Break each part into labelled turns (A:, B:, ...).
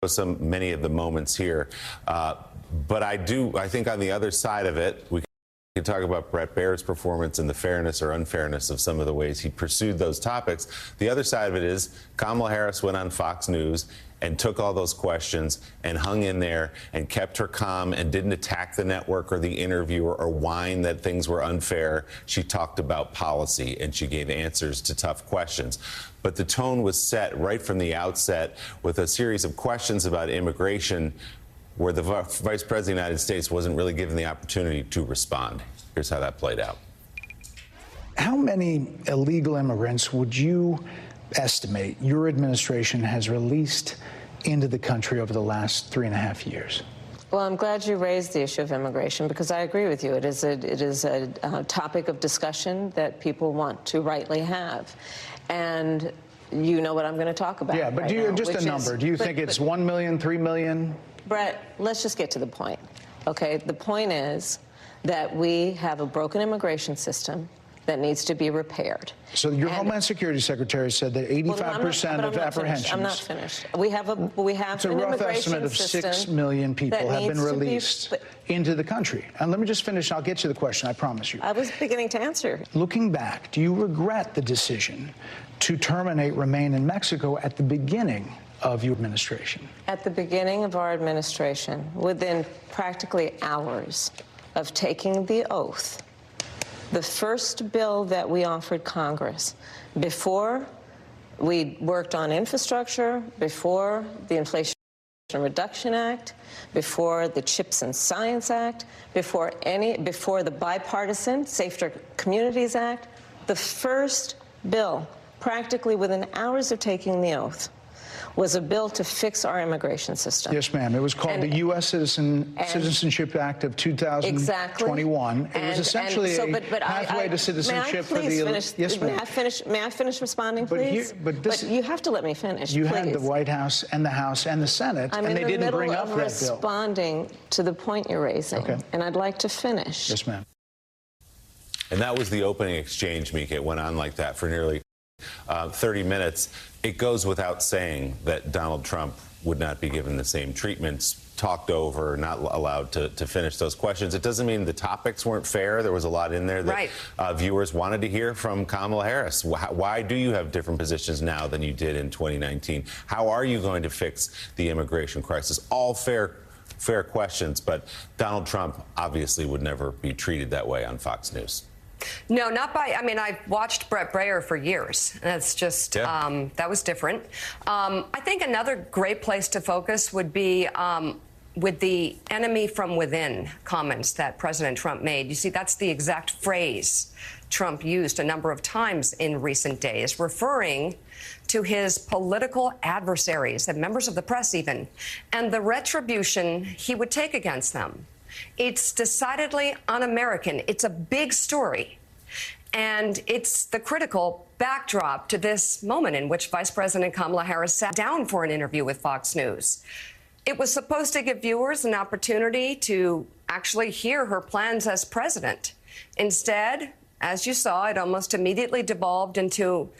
A: many of the moments here. But I think on the other side of it, we can talk about Bret Baier's performance and the fairness or unfairness of some of the ways he pursued those topics. The other side of it is Kamala Harris went on Fox News and took all those questions and hung in there and kept her calm and didn't attack the network or the interviewer or whine that things were unfair. She talked about policy and she gave answers to tough questions. But the tone was set right from the outset with a series of questions about immigration where the Vice President of the United States wasn't really given the opportunity to respond. Here's how that played out.
B: How many illegal immigrants would you estimate your administration has released into the country over the last 3.5 years?
C: Well, I'm glad you raised the issue of immigration because I agree with you. It is a topic of discussion that people want to rightly have. And you know what I'm going to talk about.
B: Yeah, but do you just a number? Do you think it's 1 million, 3 million?
C: Brett, let's just get to the point. Okay, the point is that we have a broken immigration system that needs to be repaired.
B: So your Homeland Security Secretary said that 85% of apprehensions.
C: I'm not finished. We have an
B: rough estimate of 6 million people have been released into the country. And let me just finish. I'll get to the question, I promise you.
C: I was beginning to answer.
B: Looking back, do you regret the decision to terminate Remain in Mexico at the beginning of your administration?
C: At the beginning of our administration, within practically hours of taking the oath, the first bill that we offered Congress, before we worked on infrastructure, before the Inflation Reduction Act, before the CHIPS and Science Act, before the bipartisan Safer Communities Act, the first bill, practically within hours of taking the oath, was a bill to fix our immigration system.
B: Yes, ma'am. It was called the U.S. Citizenship Act of 2021.
C: Exactly.
B: It was essentially a pathway to citizenship for the elite. Yes, ma'am.
C: May I finish responding, please?
B: But
C: you have to let me finish,
B: You
C: please.
B: had the White House and the House and the Senate, and they didn't bring up that bill.
C: I'm responding to the point you're raising, and I'd like to finish.
B: Yes, ma'am.
A: And that was the opening exchange, Mika. It went on like that for nearly 30 minutes. It goes without saying that Donald Trump would not be given the same treatments, talked over, not allowed to finish those questions. It doesn't mean the topics weren't fair. There was a lot in there that viewers wanted to hear from Kamala Harris. Why do you have different positions now than you did in 2019? How are you going to fix the immigration crisis? All fair questions, but Donald Trump obviously would never be treated that way on Fox News.
D: No, not by, I mean, I've watched Bret Baier for years. That's just, that was different. I think another great place to focus would be with the enemy from within comments that President Trump made. You see, that's the exact phrase Trump used a number of times in recent days, referring to his political adversaries and members of the press even, and the retribution he would take against them. It's decidedly un-American. It's a big story. And it's the critical backdrop to this moment in which Vice President Kamala Harris sat down for an interview with Fox News. It was supposed to give viewers an opportunity to actually hear her plans as president. Instead, as you saw, it almost immediately devolved into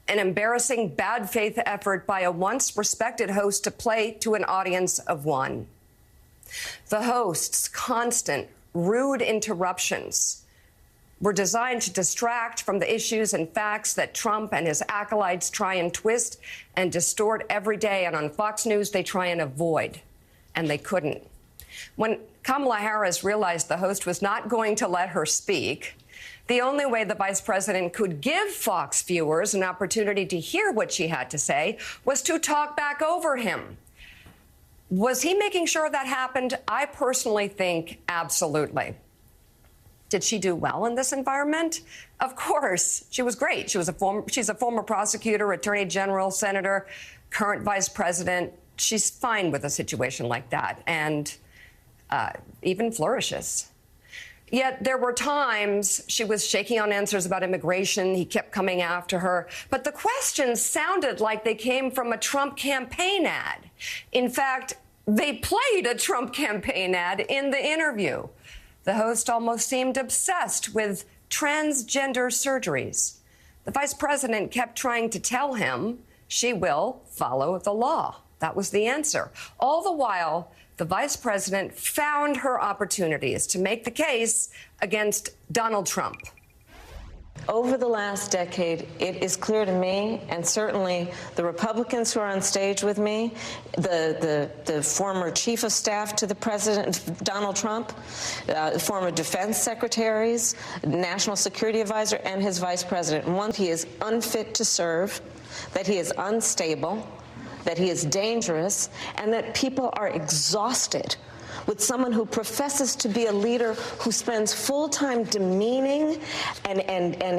D: an embarrassing bad faith effort by a once respected host to play to an audience of one. The host's constant, rude interruptions were designed to distract from the issues and facts that Trump and his acolytes try and twist and distort every day. And on Fox News, they try and avoid. And they couldn't. When Kamala Harris realized the host was not going to let her speak, the only way the vice president could give Fox viewers an opportunity to hear what she had to say was to talk back over him. Was he making sure that happened? I personally think absolutely. Did she do well in this environment? Of course. She was great. She's a former prosecutor, attorney general, senator, current vice president. She's fine with a situation like that and even flourishes. Yet there were times she was shaking on answers about immigration. He kept coming after her. But the questions sounded like they came from a Trump campaign ad. In fact, they played a Trump campaign ad in the interview. The host almost seemed obsessed with transgender surgeries. The vice president kept trying to tell him she will follow the law. That was the answer. All the while, the vice president found her opportunities to make the case against Donald Trump.
C: Over the last decade, it is clear to me, and certainly the Republicans who are on stage with me, the former chief of staff to the president, Donald Trump, former defense secretaries, national security advisor, and his vice president. One, he is unfit to serve, that he is unstable, that he is dangerous, and that people are exhausted with someone who professes to be a leader who spends full time demeaning and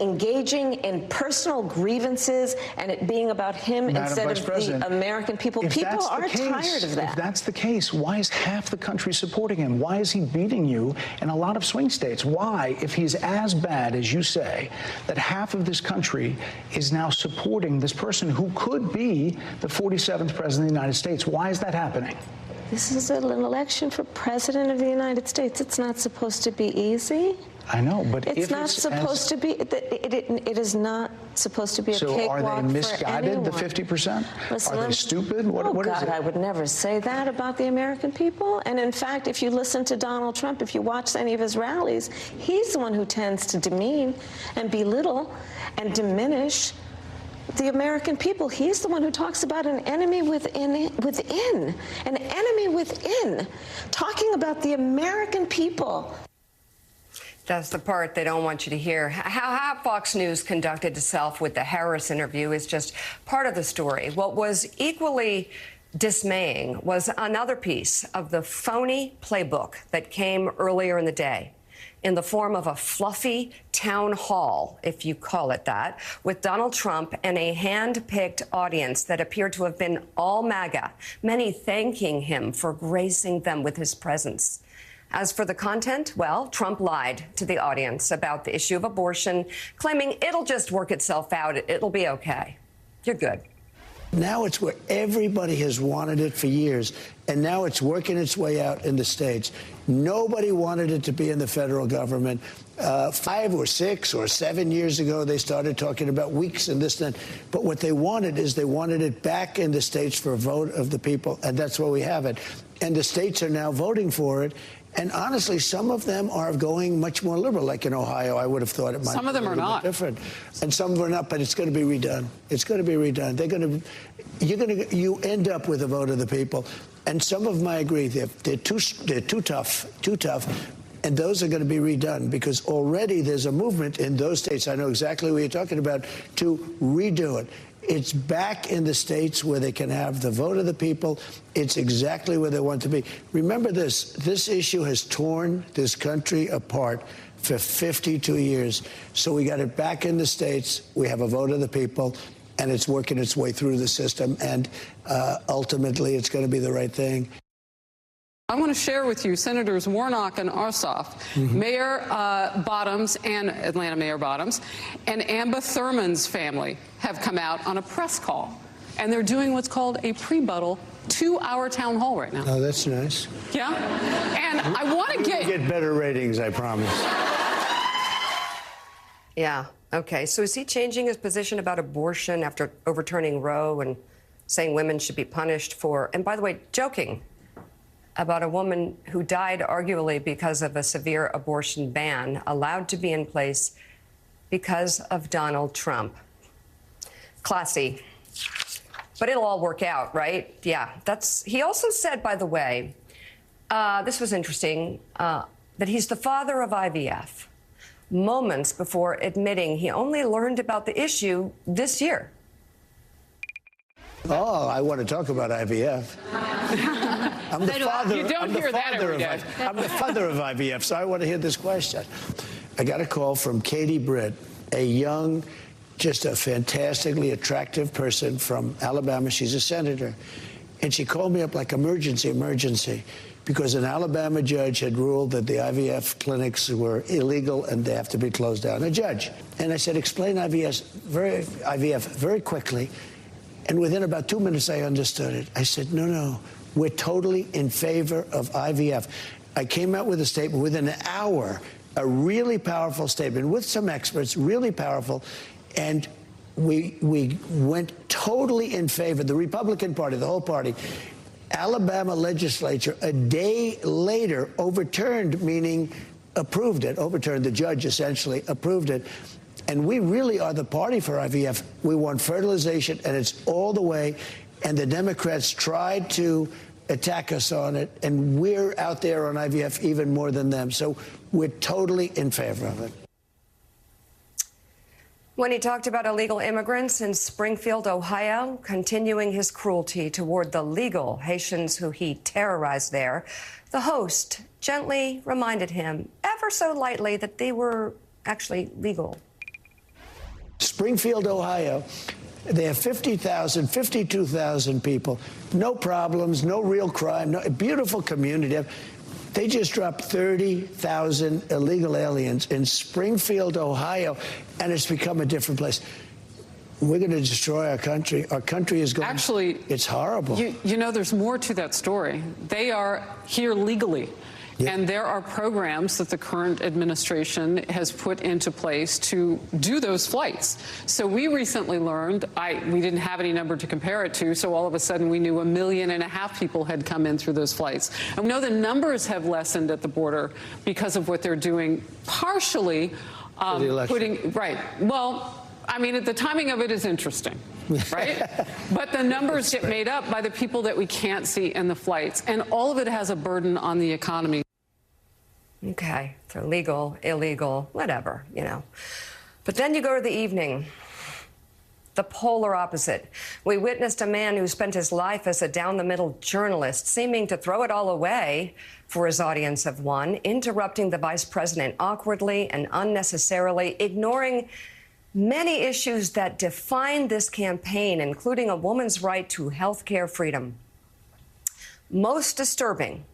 C: engaging in personal grievances and it being about him instead of the American people. People are tired of that.
B: If that's the case, why is half the country supporting him? Why is he beating you in a lot of swing states? Why, if he's as bad as you say, that half of this country is now supporting this person who could be the 47th president of the United States? Why is that happening?
C: This is an election for president of the United States. It's not supposed to be easy.
B: I know, but
C: it's not supposed to be. It is not supposed to be a cakewalk for anyone.
B: So are they misguided, the 50%? Are they stupid? What is it?
C: I would never say that about the American people. And in fact, if you listen to Donald Trump, if you watch any of his rallies, he's the one who tends to demean and belittle and diminish the American people. He's the one who talks about an enemy within, an enemy within, talking about the American people.
D: That's the part they don't want you to hear. How Fox News conducted itself with the Harris interview is just part of the story. What was equally dismaying was another piece of the phony playbook that came earlier in the day, in the form of a fluffy town hall, if you call it that, with Donald Trump and a hand-picked audience that appeared to have been all MAGA, many thanking him for gracing them with his presence. As for the content, well, Trump lied to the audience about the issue of abortion, claiming it'll just work itself out, it'll be okay. You're good.
E: Now it's where everybody has wanted it for years, and now it's working its way out in the states. Nobody wanted it to be in the federal government. 5 or 6 or 7 years ago, they started talking about weeks and this and that. But what they wanted is they wanted it back in the states for a vote of the people, and that's where we have it. And the states are now voting for it. And honestly, some of them are going much more liberal, like in Ohio. I would have thought it might be a little bit different. And some of them are not, but it's going to be redone. It's going to be redone. You end up with a vote of the people. And some of them, I agree, they're too tough, and those are going to be redone because already there's a movement in those states, I know exactly what you're talking about, to redo it. It's back in the states where they can have the vote of the people. It's exactly where they want to be. Remember this issue has torn this country apart for 52 years. So we got it back in the states. We have a vote of the people, and it's working its way through the system. And ultimately, it's going to be the right thing.
F: I want to share with you Senators Warnock and Ossoff, Mayor Bottoms and Atlanta Mayor Bottoms, and Amba Thurman's family have come out on a press call. And they're doing what's called a pre-buttal 2-hour town hall right now.
E: Oh, that's nice.
F: Yeah? And I want to
E: get better ratings, I promise.
D: Yeah. Okay. So is he changing his position about abortion after overturning Roe and saying women should be punished for, and by the way, joking about a woman who died arguably because of a severe abortion ban allowed to be in place because of Donald Trump. Classy. But it'll all work out, right? Yeah. He also said, by the way, this was interesting, that he's the father of IVF, moments before admitting he only learned about the issue this year.
E: Oh, I want to talk about IVF. I'm the father.
F: You don't hear that every day.
E: I'm the father of IVF, so I want to hear this question. I got a call from Katie Britt, a young, just a fantastically attractive person from Alabama. She's a senator. And she called me up like emergency, because an Alabama judge had ruled that the IVF clinics were illegal and they have to be closed down. A judge. And I said, explain IVF very quickly. And within about 2 minutes, I understood it. I said, no, we're totally in favor of IVF. I came out with a statement within an hour, a really powerful statement with some experts, really powerful. And we went totally in favor, the Republican Party, the whole party. Alabama legislature, a day later, overturned, meaning approved it, overturned, the judge essentially approved it. And we really are the party for IVF. We want fertilization, and it's all the way. And the Democrats tried to attack us on it, and we're out there on IVF even more than them. So we're totally in favor of it.
D: When he talked about illegal immigrants in Springfield, Ohio, continuing his cruelty toward the legal Haitians who he terrorized there, the host gently reminded him, ever so lightly, that they were actually legal.
E: Springfield, Ohio, they have 50,000, 52,000 people, no problems, no real crime, no, beautiful community. They just dropped 30,000 illegal aliens in Springfield, Ohio, and it's become a different place. We're going to destroy our country. Our country is going.
F: Actually,
E: it's horrible.
F: You know, there's more to that story. They are here legally. Yep. And there are programs that the current administration has put into place to do those flights. So we recently learned, we didn't have any number to compare it to, so all of a sudden we knew 1.5 million people had come in through those flights. And we know the numbers have lessened at the border because of what they're doing, partially right. Well, I mean, the timing of it is interesting, right? But the numbers get made up by the people that we can't see in the flights, and all of it has a burden on the economy.
D: Okay, so legal, illegal, whatever, you know. But then you go to the evening, the polar opposite. We witnessed a man who spent his life as a down-the-middle journalist, seeming to throw it all away for his audience of one, interrupting the vice president awkwardly and unnecessarily, ignoring many issues that define this campaign, including a woman's right to health care freedom. Most disturbing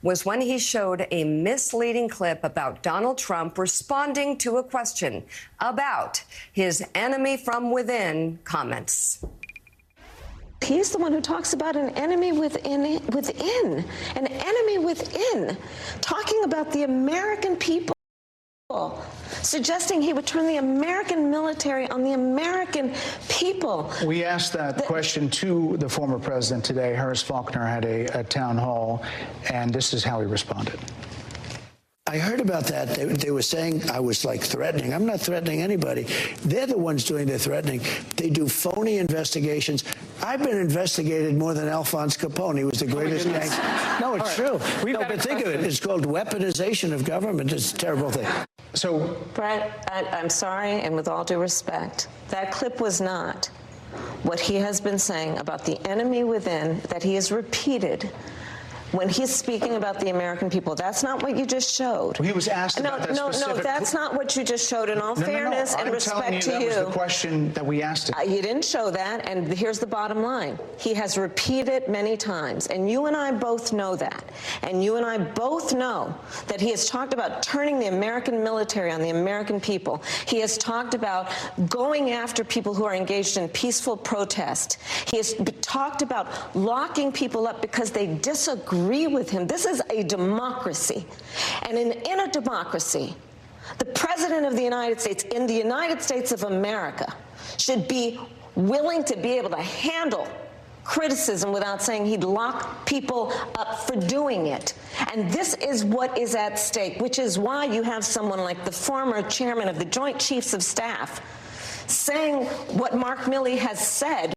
D: was when he showed a misleading clip about Donald Trump responding to a question about his enemy from within comments.
C: He's the one who talks about an enemy within, an enemy within, talking about the American people, suggesting he would turn the American military on the American people.
B: We asked that question to the former president today. Harris Faulkner had a town hall, and this is how he responded.
E: I heard about that. They were saying I was like threatening. I'm not threatening anybody. They're the ones doing the threatening. They do phony investigations. I've been investigated more than Alphonse Capone. He was the greatest gangster. No, it's true. No, but think of it. It's called weaponization of government. It's a terrible thing.
B: So,
C: Brett, I'm sorry, and with all due respect, that clip was not what he has been saying about the enemy within that he has repeated when he's speaking about the American people. That's not what you just showed.
B: Well, he was asked about that specific...
C: No, that's not what you just showed. In all fairness and respect to you...
B: I'm telling you, that was the question that we asked him.
C: You didn't show that, and here's the bottom line. He has repeated many times, and you and I both know that. And you and I both know that he has talked about turning the American military on the American people. He has talked about going after people who are engaged in peaceful protest. He has talked about locking people up because they disagree with him. This is a democracy. And in a democracy, the President of the United States, in the United States of America, should be willing to be able to handle criticism without saying he'd lock people up for doing it. And this is what is at stake, which is why you have someone like the former chairman of the Joint Chiefs of Staff saying what Mark Milley has said